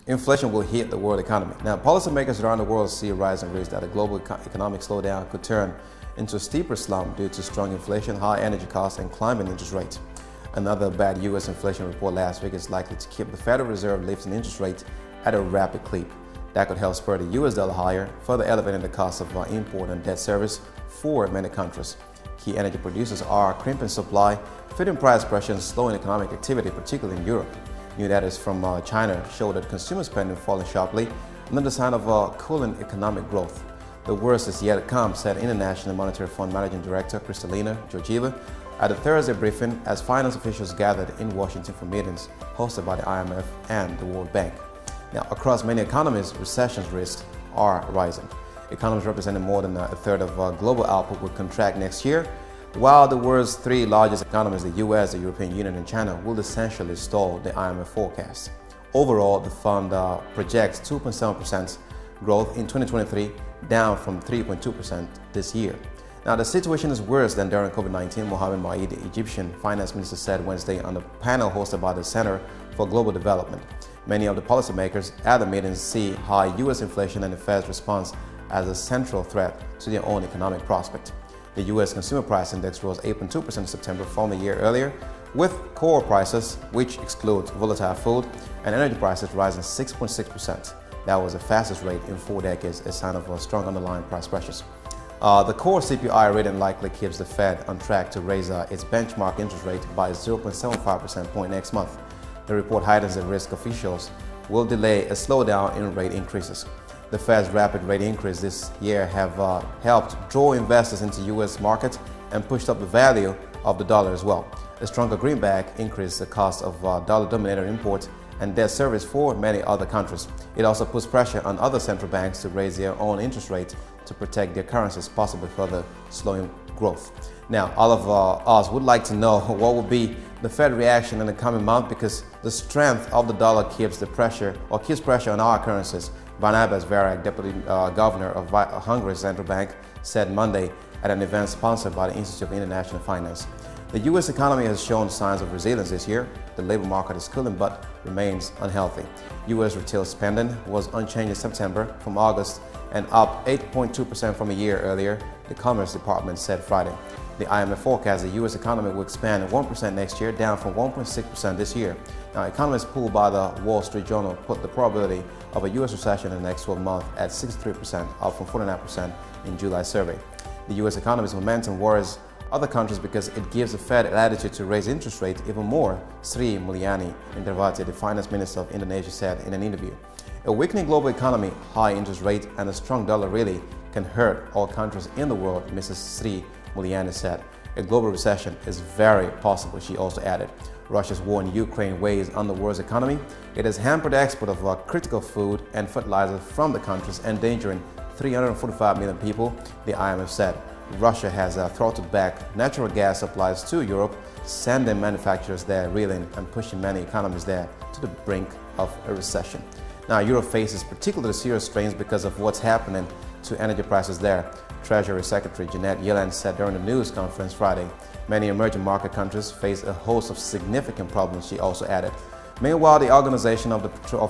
inflation will hit the world economy. Now, policymakers around the world see a rising risk that a global economic slowdown could turn into a steeper slump due to strong inflation, high energy costs, and climbing interest rates. Another bad U.S. inflation report last week is likely to keep the Federal Reserve lifting interest rates at a rapid clip. That could help spur the U.S. dollar higher, further elevating the cost of import and debt service for many countries. Key energy producers are crimping supply, feeding price pressure, and slowing economic activity, particularly in Europe. New data from China show that consumer spending falling sharply, another sign of cooling economic growth. The worst is yet to come, said International Monetary Fund Managing Director Kristalina Georgieva at a Thursday briefing as finance officials gathered in Washington for meetings hosted by the IMF and the World Bank. Now, across many economies, recession risks are rising. Economies representing more than a third of global output will contract next year, while the world's three largest economies, the US, the European Union, and China, will essentially stall the IMF forecast. Overall, the fund projects 2.7% growth in 2023, down from 3.2% this year. Now, the situation is worse than during COVID-19, Mohamed Maid, the Egyptian finance minister, said Wednesday on a panel hosted by the Center for Global Development. Many of the policymakers at the meetings see high U.S. inflation and the Fed's response as a central threat to their own economic prospect. The U.S. Consumer Price Index rose 8.2% in September from a year earlier, with core prices, which excludes volatile food, and energy prices rising 6.6%. That was the fastest rate in 4 decades, a sign of strong underlying price pressures. The core CPI reading likely keeps the Fed on track to raise its benchmark interest rate by 0.75% point next month. The report heightens the risk officials will delay a slowdown in rate increases. The Fed's rapid rate increase this year have helped draw investors into U.S. markets and pushed up the value of the dollar as well. A stronger greenback increased the cost of dollar-denominated imports and debt service for many other countries. It also puts pressure on other central banks to raise their own interest rates to protect their currencies, possibly further slowing growth. Now, all of us would like to know what will be the Fed reaction in the coming month, because the strength of the dollar keeps pressure on our currencies. Barnabas Varag, deputy governor of Hungary's central bank, said Monday at an event sponsored by the Institute of International Finance. The U.S. economy has shown signs of resilience this year. The labor market is cooling but remains unhealthy. U.S. retail spending was unchanged in September from August and up 8.2% from a year earlier, the Commerce Department said Friday. The IMF forecasts the U.S. economy will expand 1% next year, down from 1.6% this year. Now, economists polled by the Wall Street Journal put the probability of a U.S. recession in the next 12 months at 63%, up from 49% in July's survey. The U.S. economy's momentum worries other countries because it gives the Fed latitude to raise interest rates even more, Sri Mulyani Indrawati, the finance minister of Indonesia, said in an interview. A weakening global economy, high interest rates, and a strong dollar really can hurt all countries in the world, Mrs. Sri Mulyani said. A global recession is very possible, she also added. Russia's war in Ukraine weighs on the world's economy. It has hampered the export of critical food and fertilizer from the countries, endangering 345 million people, the IMF said. Russia has throttled back natural gas supplies to Europe, sending manufacturers there reeling and pushing many economies there to the brink of a recession. Now, Europe faces particularly serious strains because of what's happening to energy prices there. Treasury Secretary Janet Yellen said during the news conference Friday. Many emerging market countries face a host of significant problems, she also added. Meanwhile, the Organization of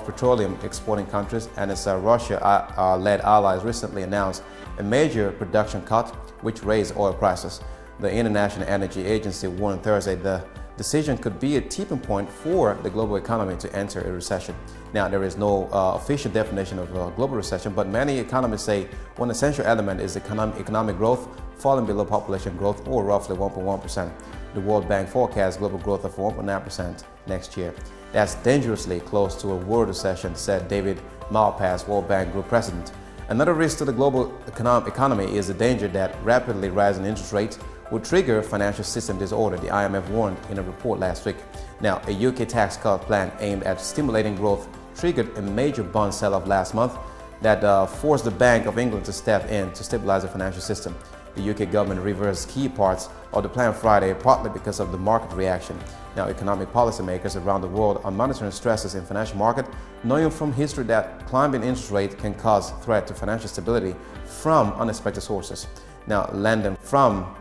Petroleum Exporting Countries and its Russia-led allies recently announced a major production cut, which raised oil prices. The International Energy Agency warned Thursday the decision could be a tipping point for the global economy to enter a recession. Now, there is no official definition of a global recession, but many economists say one essential element is economic growth falling below population growth, or roughly 1.1%. The World Bank forecasts global growth of 1.9% next year. That's dangerously close to a world recession, said David Malpass, World Bank Group President. Another risk to the global economy is the danger that rapidly rising interest rates will trigger financial system disorder, the IMF warned in a report last week. Now, a UK tax cut plan aimed at stimulating growth triggered a major bond sell-off last month that forced the Bank of England to step in to stabilize the financial system. The UK government reversed key parts of the plan Friday, partly because of the market reaction. Now, economic policymakers around the world are monitoring stresses in financial market, knowing from history that climbing interest rates can cause threat to financial stability from unexpected sources. Now, lending from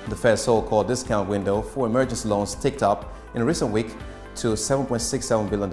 the Fed's so-called discount window for emergency loans ticked up in a recent week to $7.67 billion,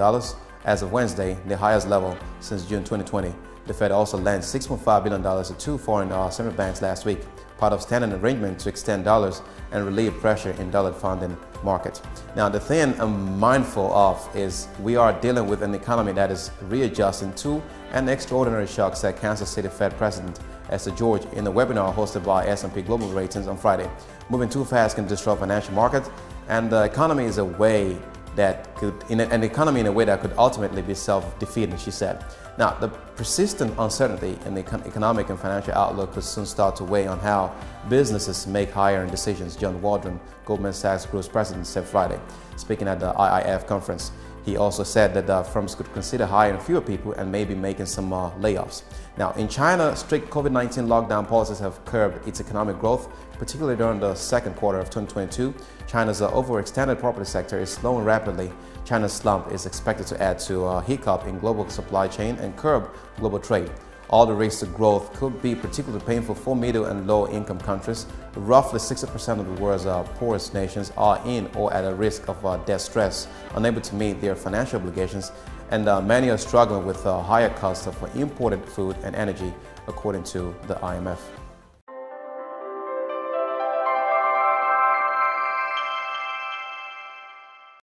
as of Wednesday, the highest level since June 2020. The Fed also lent $6.5 billion to two foreign central banks last week, part of standard arrangement to extend dollars and relieve pressure in dollar funding markets. Now, the thing I'm mindful of is we are dealing with an economy that is readjusting to an extraordinary shock, said Kansas City Fed President Esther George in a webinar hosted by S&P Global Ratings on Friday. Moving too fast can disrupt financial markets, and the economy is a way that could, an economy in a way that could ultimately be self-defeating, she said. Now, the persistent uncertainty in the economic and financial outlook could soon start to weigh on how businesses make hiring decisions, John Waldron, Goldman Sachs Group's president, said Friday, speaking at the IIF conference. He also said that firms could consider hiring fewer people and maybe making some layoffs. Now, in China, strict COVID-19 lockdown policies have curbed its economic growth, particularly during the second quarter of 2022. China's overextended property sector is slowing rapidly. China's slump is expected to add to a hiccup in global supply chain and curb global trade. All the risks to growth could be particularly painful for middle and low-income countries. Roughly 60% of the world's poorest nations are in or at a risk of debt stress, unable to meet their financial obligations, and many are struggling with higher costs of imported food and energy, according to the IMF.